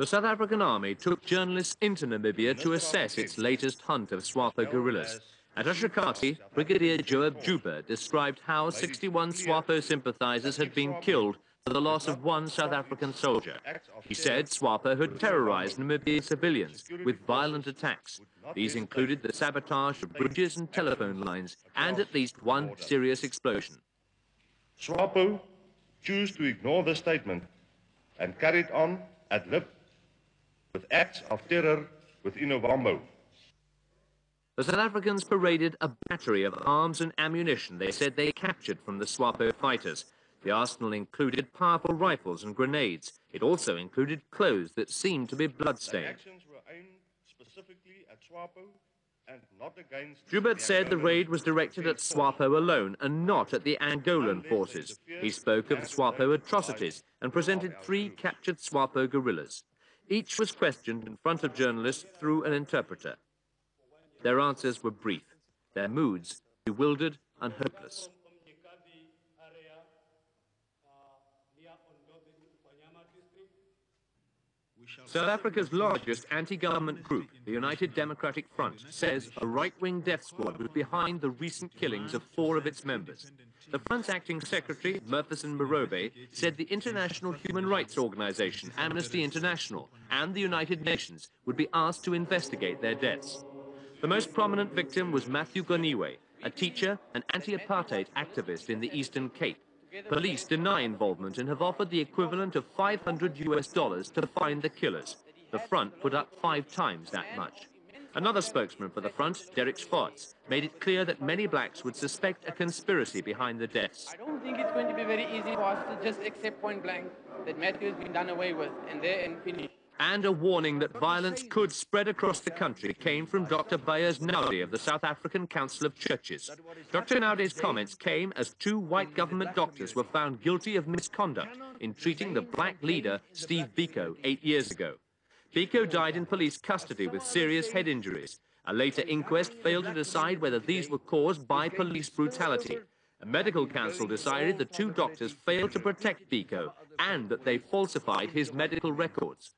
The South African Army took journalists into Namibia to assess its latest hunt of SWAPO guerrillas. At Oshakati, Brigadier Joep Joubert described how 61 SWAPO sympathizers had been killed for the loss of one South African soldier. He said SWAPO had terrorized Namibian civilians with violent attacks. These included the sabotage of bridges and telephone lines and at least one serious explosion. SWAPO chose to ignore the statement and carried on ad lib with acts of terror within Ovambo. The South Africans paraded a battery of arms and ammunition they said they captured from the SWAPO fighters. The arsenal included powerful rifles and grenades. It also included clothes that seemed to be bloodstained. Actions were aimed specifically at SWAPO and not against... Joubert said the raid was directed at SWAPO alone and not at the Angolan forces. He spoke of SWAPO atrocities and presented 3 captured SWAPO guerrillas. Each was questioned in front of journalists through an interpreter. Their answers were brief, their moods bewildered and hopeless. South Africa's largest anti-government group, the United Democratic Front, says a right-wing death squad was behind the recent killings of 4 of its members. The Front's acting secretary, Murphison Morobe, said the international human rights organization, Amnesty International, and the United Nations would be asked to investigate their deaths. The most prominent victim was Matthew Goniwe, a teacher and anti-apartheid activist in the Eastern Cape. Police deny involvement and have offered the equivalent of $500 to find the killers. The Front put up 5 times that much. Another spokesman for the Front, Derrick Schwartz, made it clear that many blacks would suspect a conspiracy behind the deaths. I don't think it's going to be very easy for us to just accept point blank that Matthew has been done away with and there and finished. And a warning that violence could spread across the country came from Dr. Beyers Naude of the South African Council of Churches. Dr. Naude's comments came as 2 white government doctors were found guilty of misconduct in treating the black leader, Steve Biko, 8 years ago. Biko died in police custody with serious head injuries. A later inquest failed to decide whether these were caused by police brutality. A medical council decided the 2 doctors failed to protect Biko and that they falsified his medical records.